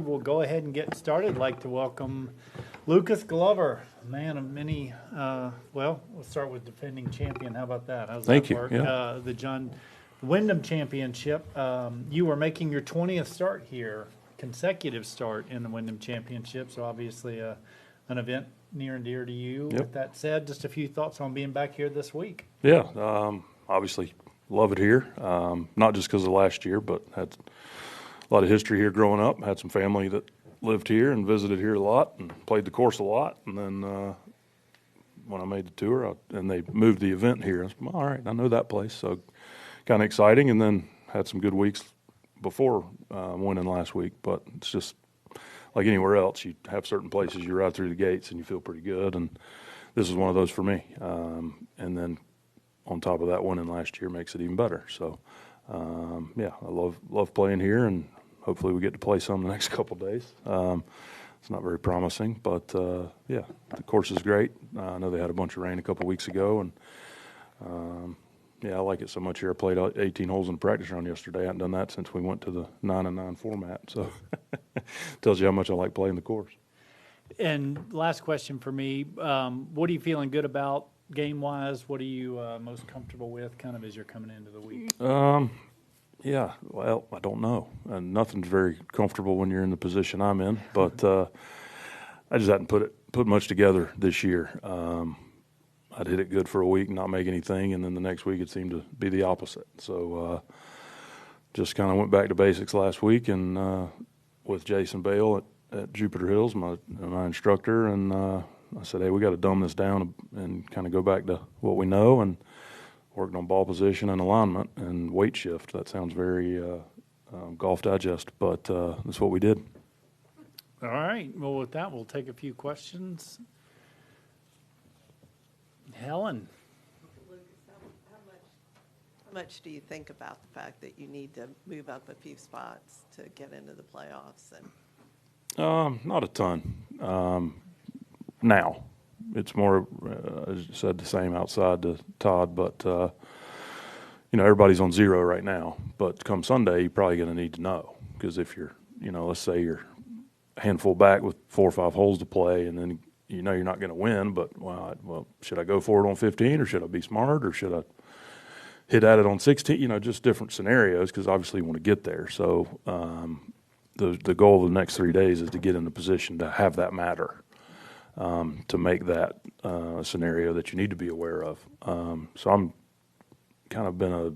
we'll go ahead and get started. I'd like to welcome Lucas Glover, a man of many, well, we'll start with defending champion. How about that? How's Thank that you. work? Yeah. The Wyndham Championship. You were making your 20th start here, consecutive start in the Wyndham Championship, so obviously an event near and dear to you. Yep. With that said, just a few thoughts on being back here this week. Yeah, obviously love it here, not just because of last year, but had a lot of history here growing up. Had some family that lived here and visited here a lot and played the course a lot. And then when I made the tour, and they moved the event here, I was, all right, I know that place. So kind of exciting. And then had some good weeks before winning last week. But it's just like anywhere else, you have certain places you ride through the gates and you feel pretty good. And this is one of those for me. And then on top of that, winning last year makes it even better. So, yeah, I love playing here, and hopefully we get to play some the next couple of days. It's not very promising, but, yeah, the course is great. I know they had a bunch of rain a couple of weeks ago, and, yeah, I like it so much here. I played 18 holes in the practice round yesterday. I haven't done that since we went to the 9-9 format, so tells you how much I like playing the course. And last question for me, what are you feeling good about game-wise? What are you most comfortable with kind of as you're coming into the week? Yeah, well, I don't know. And nothing's very comfortable when you're in the position I'm in, but I just hadn't put much together this year. I'd hit it good for a week and not make anything, and then the next week it seemed to be the opposite. So just kind of went back to basics last week, and with Jason Bale at Jupiter Hills, my instructor, and I said, hey, we got to dumb this down and kind of go back to what we know, and working on ball position and alignment and weight shift. That sounds very Golf Digest, but that's what we did. All right. Well, with that, we'll take a few questions. Helen. Lucas, how much do you think about the fact that you need to move up a few spots to get into the playoffs? And not a ton. Now, it's more, as you said, the same outside to Todd, but, you know, everybody's on zero right now. But come Sunday, you're probably going to need to know, because if you're, you know, let's say you're a handful back with 4 or 5 holes to play, and then you know you're not going to win, but, well, should I go for it on 15, or should I be smart, or should I hit at it on 16? You know, just different scenarios, because obviously you want to get there. So the goal of the next 3 days is to get in a position to have that matter. To make that scenario that you need to be aware of. So I'm kind of been a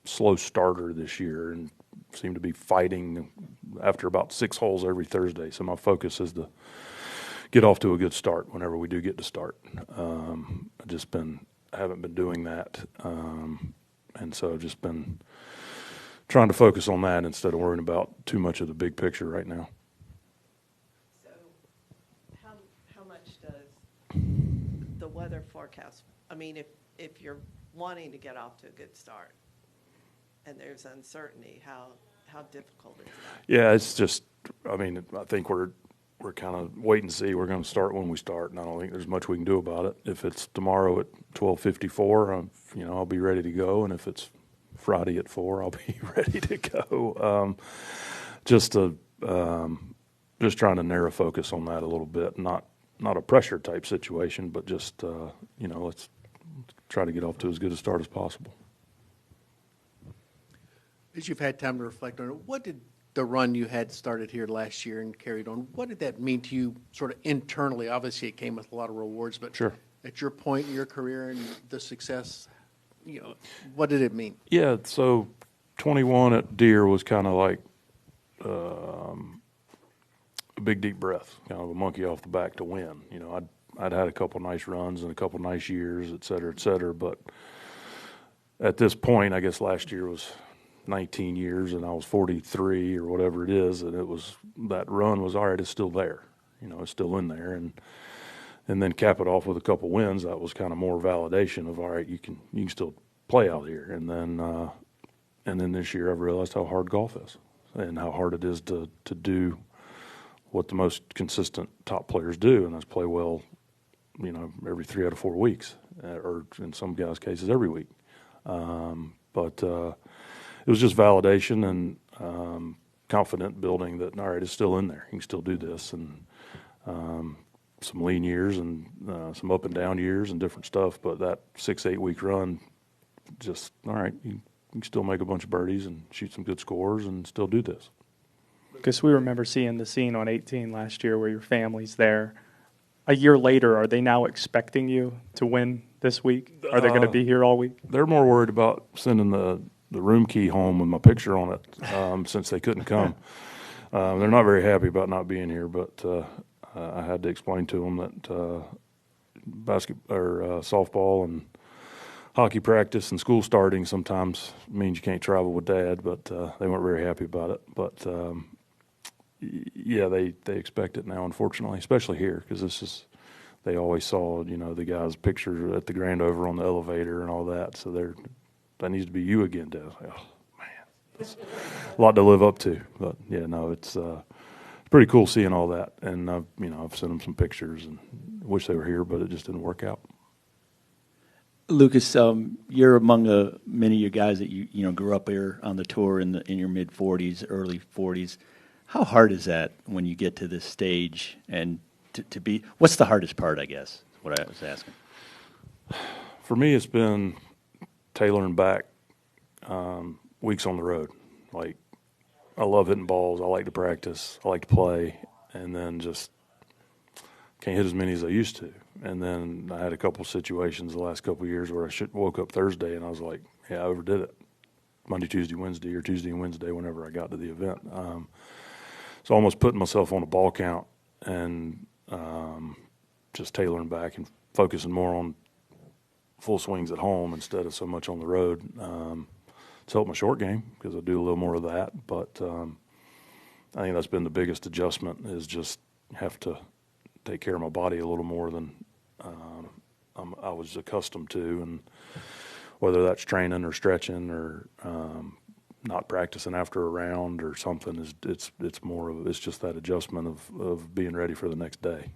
slow starter this year and seem to be fighting after about 6 holes every Thursday. So my focus is to get off to a good start whenever we do get to start. I haven't been doing that. And so I've just been trying to focus on that instead of worrying about too much of the big picture right now. the weather forecast, I mean, if you're wanting to get off to a good start and there's uncertainty, how difficult is that? Yeah, it's just, I mean, I think we're kind of wait and see. We're going to start when we start, and I don't think there's much we can do about it. If it's tomorrow at 12:54, you know, I'll be ready to go, and if it's Friday at 4, I'll be ready to go. Just trying to narrow focus on that a little bit, not a pressure type situation, but just you know, let's try to get off to as good a start as possible. As you've had time to reflect on it, what did the run you had started here last year and carried on, what did that mean to you sort of internally? Obviously, it came with a lot of rewards, but sure. At your point in your career and the success, you know, what did it mean? Yeah, so 21 at Deere was kind of like a big deep breath, kind of a monkey off the back to win. You know, I'd had a couple nice runs and a couple nice years, et cetera, but at this point, I guess last year was 19 years and I was 43 or whatever it is, and that run was all right, it's still there. You know, it's still in there, and then cap it off with a couple wins. That was kind of more validation of, all right, you can still play out here. And then this year I've realized how hard golf is and how hard it is to do what the most consistent top players do, and that's play well, you know, every 3 out of 4 weeks, or in some guys' cases every week. But it was just validation and confident building that, all right, it's still in there. You can still do this. And some lean years and some up and down years and different stuff. But that 6-8 week run, just, all right, you can still make a bunch of birdies and shoot some good scores and still do this. Because we remember seeing the scene on 18 last year where your family's there. A year later, are they now expecting you to win this week? Are they going to be here all week? They're more worried about sending the room key home with my picture on it since they couldn't come. They're not very happy about not being here, but I had to explain to them that softball and hockey practice and school starting sometimes means you can't travel with Dad, but they weren't very happy about it. But yeah, they expect it now, unfortunately, especially here, because they always saw, the guy's picture at the Grand Over on the elevator and all that. So that needs to be you again, Dad. Like, oh man, that's a lot to live up to. But yeah, no, it's pretty cool seeing all that. And I've sent them some pictures and wish they were here, but it just didn't work out. Lucas, you're among many of your guys that you grew up here on the tour in your mid 40s, early 40s. How hard is that when you get to this stage and to be? What's the hardest part? I guess what I was asking. For me, it's been tailoring back weeks on the road. Like, I love hitting balls. I like to practice. I like to play, and then just can't hit as many as I used to. And then I had a couple situations the last couple of years where I woke up Thursday and I was like, yeah, I overdid it. Monday, Tuesday, Wednesday, or Tuesday and Wednesday whenever I got to the event. So almost putting myself on a ball count and just tailoring back and focusing more on full swings at home instead of so much on the road. It's helped my short game because I do a little more of that. But I think that's been the biggest adjustment, is just have to take care of my body a little more than I was accustomed to, and whether that's training or stretching or not practicing after a round or something, it's just that adjustment of being ready for the next day.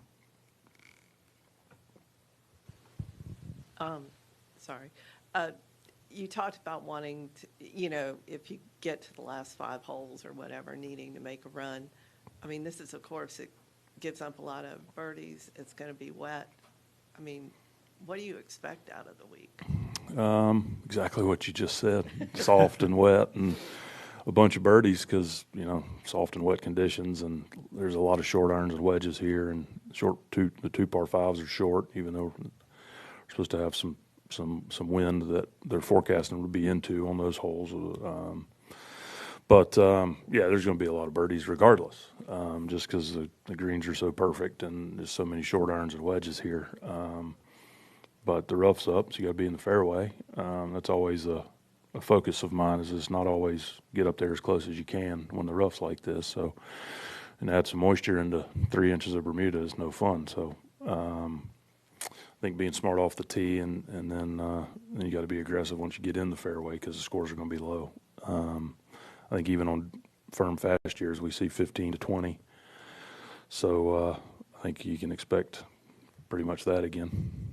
Sorry. You talked about wanting to, if you get to the last 5 holes or whatever, needing to make a run. I mean, this is a course that gives up a lot of birdies. It's going to be wet. I mean, what do you expect out of the week? Exactly what you just said. Soft and wet and a bunch of birdies because, soft and wet conditions, and there's a lot of short irons and wedges here, and the 2 par 5s are short, even though we're supposed to have some wind that they're forecasting would be into on those holes. But yeah, there's going to be a lot of birdies regardless, just because the greens are so perfect and there's so many short irons and wedges here. But the rough's up, so you got to be in the fairway. That's always a focus of mine, is just not always get up there as close as you can when the rough's like this. So, and add some moisture into 3 inches of Bermuda is no fun. So I think being smart off the tee, and then you got to be aggressive once you get in the fairway because the scores are going to be low. I think even on firm fast years, we see 15 to 20. So I think you can expect pretty much that again.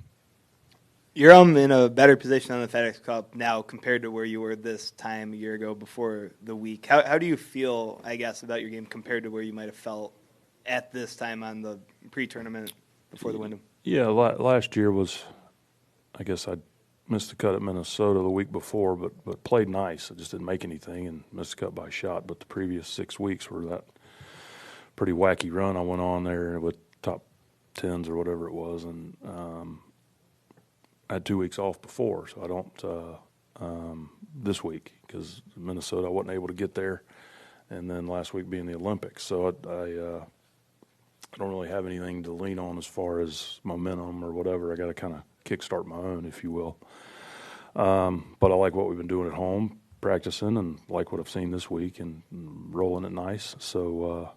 You're in a better position on the FedEx Cup now compared to where you were this time a year ago before the week. How do you feel, I guess, about your game compared to where you might have felt at this time on the pre-tournament before the Wyndham? Yeah, last year was, I guess I missed the cut at Minnesota the week before, but played nice. I just didn't make anything and missed the cut by a shot. But the previous 6 weeks were that pretty wacky run I went on there with top 10s or whatever it was, and I had 2 weeks off before, so I don't this week because Minnesota I wasn't able to get there, and then last week being the Olympics. So I don't really have anything to lean on as far as momentum or whatever. I got to kind of kickstart my own, if you will. But I like what we've been doing at home, practicing, and like what I've seen this week and rolling it nice. So,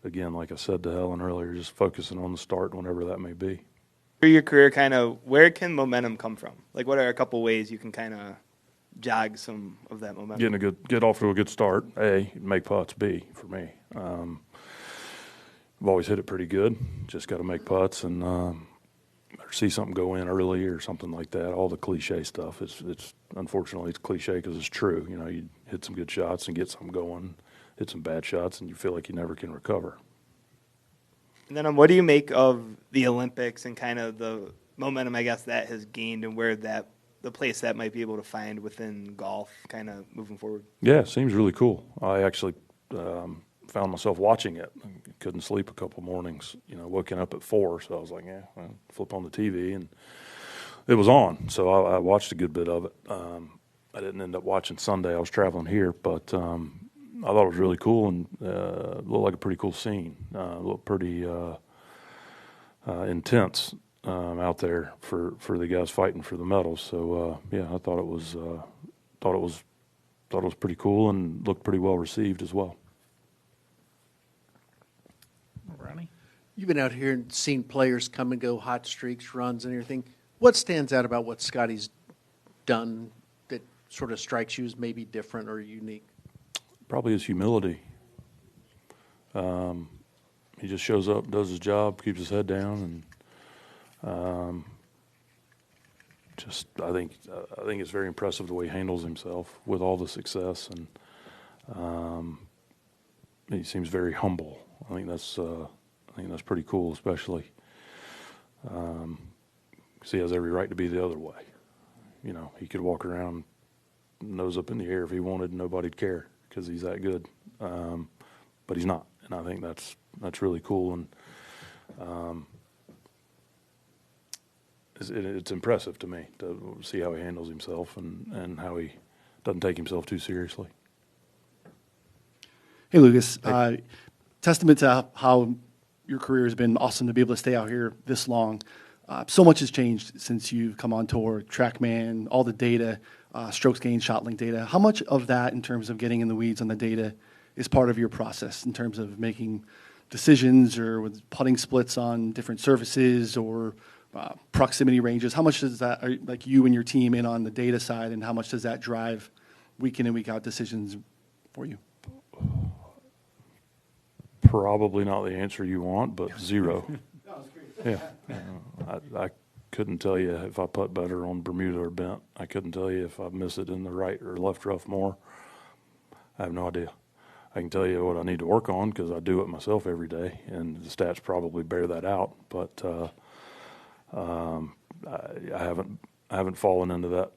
again, like I said to Helen earlier, just focusing on the start whenever that may be. For your career, where can momentum come from? Like, what are a couple ways you can kind of jog some of that momentum? Get off to a good start, A, make putts, B, for me. I've always hit it pretty good. Just got to make putts and or see something go in early or something like that. All the cliche stuff. It's unfortunately it's cliche because it's true. You hit some good shots and get something going. hit some bad shots, and you feel like you never can recover. And then what do you make of the Olympics and kind of the momentum, I guess, that has gained and where the place that might be able to find within golf kind of moving forward? Yeah, it seems really cool. I actually found myself watching it. I couldn't sleep a couple mornings, waking up at 4, so I was like, well, flip on the TV, and it was on. So I watched a good bit of it. I didn't end up watching Sunday. I was traveling here, but I thought it was really cool and looked like a pretty cool scene. Looked pretty intense out there for the guys fighting for the medals. So I thought it was pretty cool and looked pretty well received as well. Ronnie? You've been out here and seen players come and go, hot streaks, runs, and everything. What stands out about what Scottie's done that sort of strikes you as maybe different or unique? Probably his humility. He just shows up, does his job, keeps his head down, and I think it's very impressive the way he handles himself with all the success, and he seems very humble. I think that's pretty cool, especially because he has every right to be the other way. He could walk around nose up in the air if he wanted, and nobody'd care because he's that good. But he's not, and I think that's really cool, and it's impressive to me to see how he handles himself and how he doesn't take himself too seriously. Hey, Lucas. Testament to how your career has been awesome to be able to stay out here this long. So much has changed since you've come on tour, TrackMan, all the data, strokes gained, shot link data. How much of that, in terms of getting in the weeds on the data, is part of your process in terms of making decisions or with putting splits on different surfaces or proximity ranges? How much does that, like you and your team in on the data side, and how much does that drive week in and week out decisions for you? Probably not the answer you want, but 0. Yeah. I couldn't tell you if I putt better on Bermuda or bent. I couldn't tell you if I miss it in the right or left rough more. I have no idea. I can tell you what I need to work on because I do it myself every day, and the stats probably bear that out. But I haven't fallen into that.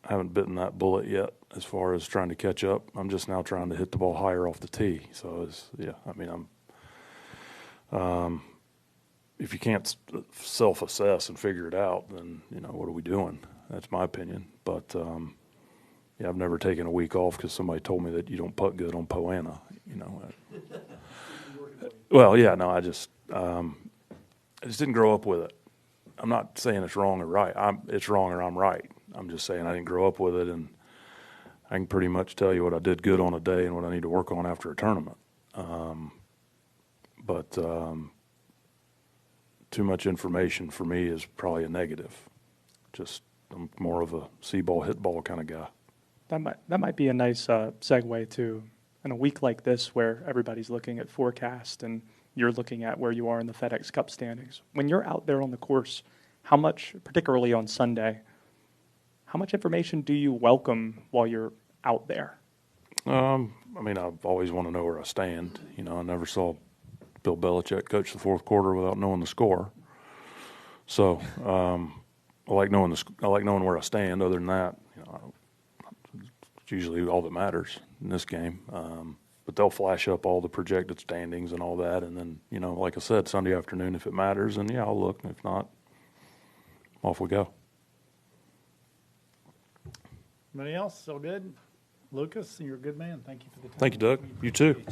I haven't bitten that bullet yet as far as trying to catch up. I'm just now trying to hit the ball higher off the tee. So if you can't self-assess and figure it out, then what are we doing? That's my opinion. But I've never taken a week off because somebody told me that you don't putt good on Poana. Well, yeah, no, I just didn't grow up with it. I'm not saying it's wrong or right. It's wrong or I'm right. I'm just saying I didn't grow up with it, and I can pretty much tell you what I did good on a day and what I need to work on after a tournament. But too much information for me is probably a negative. I'm more of a see ball, hit ball kind of guy. That might be a nice segue to, in a week like this where everybody's looking at forecast and you're looking at where you are in the FedEx Cup standings. When you're out there on the course, how much, particularly on Sunday, how much information do you welcome while you're out there? I've always want to know where I stand. I never saw Bill Belichick coach the fourth quarter without knowing the score. So I like knowing where I stand. Other than that, it's usually all that matters in this game. But they'll flash up all the projected standings and all that, and then like I said, Sunday afternoon, if it matters, then I'll look. If not, off we go. Anybody else? So good? Lucas, you're a good man. Thank you for the time. Thank you, Doug. You too.